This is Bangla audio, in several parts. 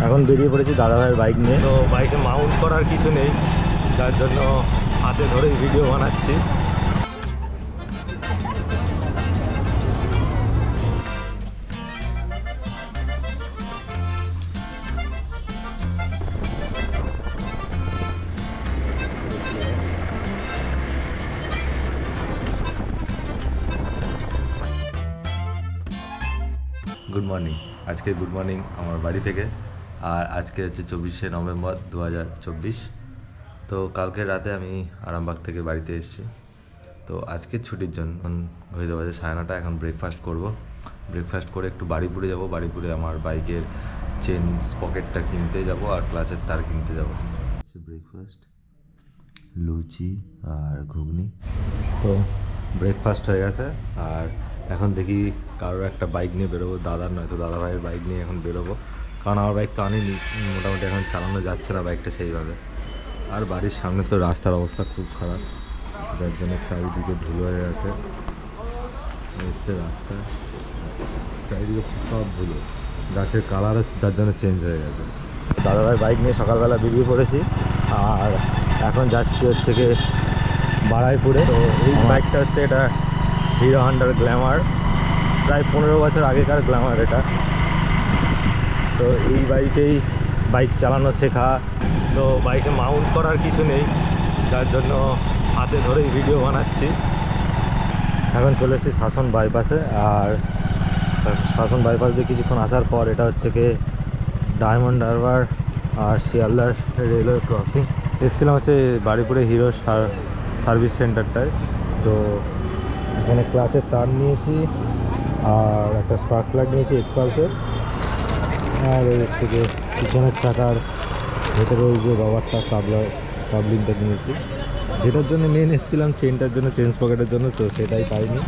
এখন বেরিয়ে পড়েছি দাদাভাইয়ের বাইক নিয়ে। তো বাইকে মাউন্ট করার কিছু নেই, যার জন্য হাতে ধরেই ভিডিও বানাচ্ছি। গুড মর্নিং, আজকে গুড মর্নিং আমার বাড়ি থেকে। আর আজকে হচ্ছে 24শে নভেম্বর 2024। তো কালকে রাতে আমি আরামবাগ থেকে বাড়িতে এসেছি। তো আজকে ছুটির জন্য ঘড়িতে বাজে 9:30। এখন ব্রেকফাস্ট করব। ব্রেকফাস্ট করে একটু বাড়িপুরে যাব। বাড়িপুরে আমার বাইকের চেন পকেটটা কিনতে যাব আর ক্লাচের তার কিনতে যাব। ব্রেকফাস্ট লুচি আর ঘুগনি। তো ব্রেকফাস্ট হয়ে গেছে আর এখন দেখি কারোর একটা বাইক নিয়ে বেরোবো, দাদার নয়তো দাদা ভাইয়ের বাইক নিয়ে এখন বেরোবো, কারণ আমার বাইক তো আনিনি। মোটামুটি এখন চালানো যাচ্ছে না বাইকটা সেইভাবে। আর বাড়ির সামনে তো রাস্তার অবস্থা খুব খারাপ, যার জন্য চারিদিকে ধুলো হয়ে গেছে। হচ্ছে রাস্তা, চারিদিকে সব ধুলো, গাছের কালার যার জন্য চেঞ্জ হয়ে গেছে। দাদাভাই বাইক নিয়ে সকালবেলা বেরিয়ে পড়েছি আর এখন যাচ্ছি হচ্ছে কি বাড়াইপুরে। তো এই বাইকটা হচ্ছে এটা হিরো হন্ডার গ্ল্যামার, প্রায় 15 বছর আগেকার গ্ল্যামার এটা। তো এই বাইকেই বাইক চালানো শেখা। তো বাইকে মাউন্ট করার কিছু নেই, যার জন্য হাতে ধরেই ভিডিও বানাচ্ছি। এখন চলে এসেছি শাসন বাইপাসে। আর শাসন বাইপাস দিয়ে কিছুক্ষণ আসার পর এটা হচ্ছে কি ডায়মন্ড হারবার আর শিয়ালদার রেলওয়ে ক্রসিং। এসেছিলাম হচ্ছে বাড়িপুরে হিরো সার্ভিস সেন্টারটায়। তো এখানে ক্লাচের তার নিয়েছি আর একটা স্পার্ক প্লাগ নিয়েছি এক্সপালসের। আর ওই হচ্ছে গিয়ে পিছনের চাকার ভেতরে ওই যে রবারটা কাবলিংটা নিয়েছি, যেটার জন্য মেন এসেছিলাম চেনটার জন্য, চেঞ্জ পকেটের জন্য। তো সেটাই পাইনি।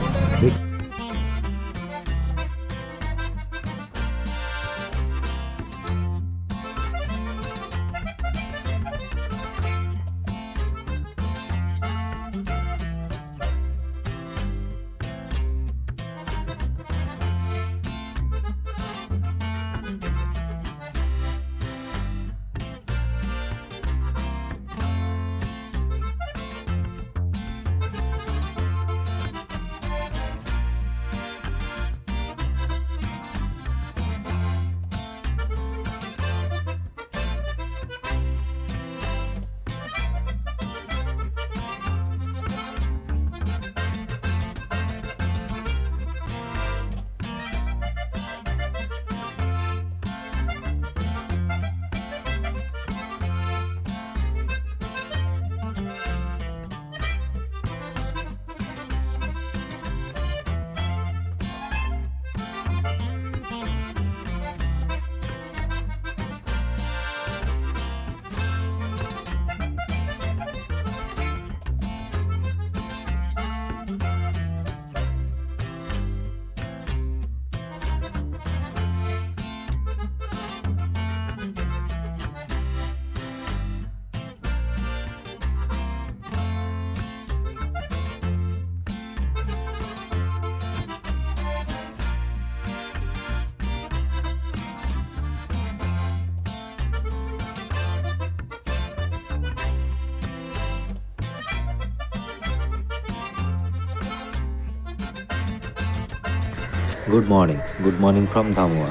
Good morning from Dhamua.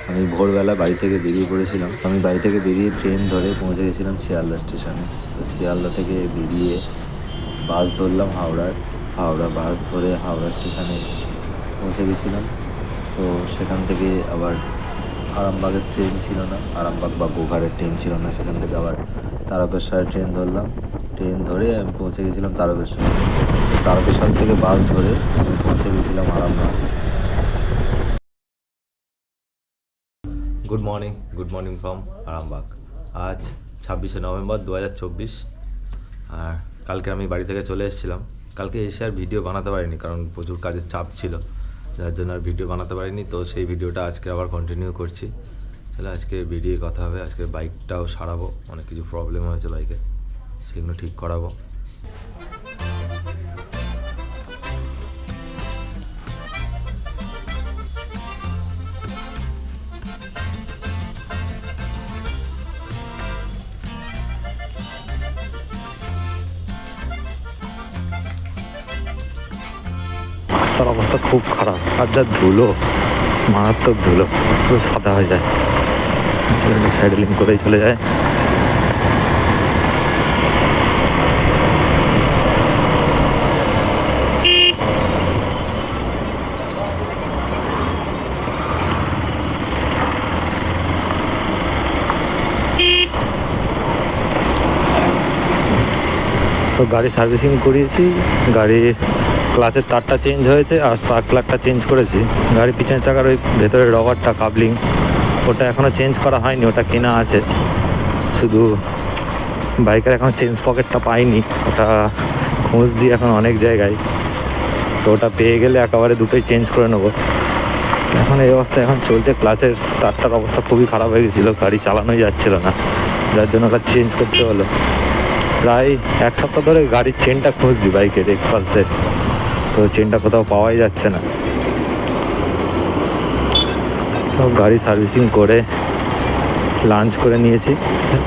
আমি ভোরবেলা বাড়ি থেকে বেরিয়ে পড়েছিলাম। আমি বাড়ি থেকে বেরিয়ে ট্রেন ধরে পৌঁছে গেছিলাম শিয়ালদা স্টেশনে। তো শিয়ালদা থেকে বেরিয়ে বাস ধরলাম হাওড়া বাস ধরে হাওড়া স্টেশনে পৌঁছে গেছিলাম। তো সেখান থেকে আবার আরামবাগের ট্রেন ছিল না, আরামবাগ বা গোঘাটের ট্রেন ছিল না, সেখান থেকে আবার তারকেশ্বরের ট্রেন ধরলাম। ট্রেন ধরে আমি পৌঁছে গেছিলাম তারকেশ্বর। তারকেশ্বর থেকে বাস ধরে আমি পৌঁছে গেছিলাম Arambagh. Good morning from Arambagh. আজ 26শে নভেম্বর 2024। আর কালকে আমি বাড়ি থেকে চলে এসেছিলাম। কালকে এসে আর ভিডিও বানাতে পারিনি, কারণ প্রচুর কাজের চাপ ছিল, যার জন্য আর ভিডিও বানাতে পারিনি। তো সেই ভিডিওটা আজকে আবার কন্টিনিউ করছি। তাহলে আজকে ভিডিও কথা হবে। আজকে বাইকটাও সারাবো, অনেক কিছু প্রবলেম হয়েছে বাইকে, সেগুলো ঠিক করাবো। রাস্তার অবস্থা খুব খারাপ, আর যা ধুলো, মারাত্মক ধুলো, পুরো সাদা হয়ে যায়। সাইড লিঙ্ক করেই চলে যায়। তো গাড়ি সার্ভিসিং করিয়েছি, গাড়ির ক্লাচের তারটা চেঞ্জ হয়েছে আর স্পার্ক প্লাগটা চেঞ্জ করেছি। গাড়ির পিছনের চাকার ওই ভেতরের রবারটা কাবলিং ওটা এখনও চেঞ্জ করা হয়নি, ওটা কেনা আছে। শুধু বাইকের এখনও চেঞ্জ পকেটটা পাইনি, ওটা খুঁজছি এখন অনেক জায়গায়। তো ওটা পেয়ে গেলে একেবারে দুটোই চেঞ্জ করে নেবো। এখন এই অবস্থা এখন চলছে, ক্লাচের তারটার অবস্থা খুবই খারাপ হয়ে গেছিলো, গাড়ি চালানোই যাচ্ছিলো না, যার জন্য ওটা চেঞ্জ করতে হলো। প্রায় এক সপ্তাহ ধরে গাড়ির চেনটা খুঁজছি বাইকের এক্সপালসের, তো চেনটা কোথাও পাওয়াই যাচ্ছে না। তো গাড়ি সার্ভিসিং করে লাঞ্চ করে নিয়েছি,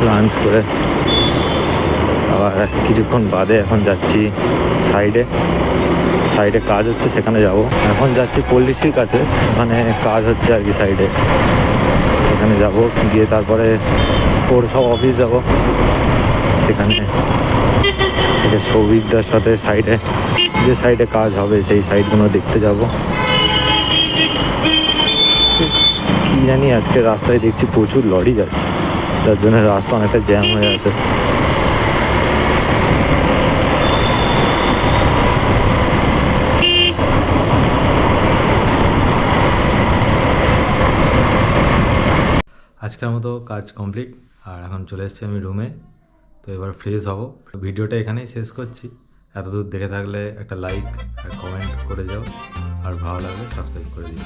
লাঞ্চ করে আবার কিছুক্ষণ বাদে এখন যাচ্ছি সাইডে কাজ হচ্ছে, সেখানে যাব। এখন যাচ্ছি পল্লীশ্রীর কাছে, ওখানে কাজ হচ্ছে আর কি সাইডে, সেখানে যাব। গিয়ে তারপরে পৌরসভা অফিস যাব, সেখানে থেকে সৌভিকদার সাথে সাইডে যে সাইডে কাজ হবে সেই সাইডগুলো দেখতে যাব। কি জানি আজকে রাস্তায় দেখছি প্রচুর লরি যাচ্ছে, যার জন্য রাস্তা অনেকটা জ্যাম হয়ে আছে। আজকের মতো কাজ কমপ্লিট, আর এখন চলে এসেছি আমি রুমে। তো এবার ফ্রেশ হব। ভিডিওটা এখানেই শেষ করছি। এতদূর দেখে থাকলে একটা লাইক আর কমেন্ট করে যাও, আর ভালো লাগলে সাবস্ক্রাইব করে দিও।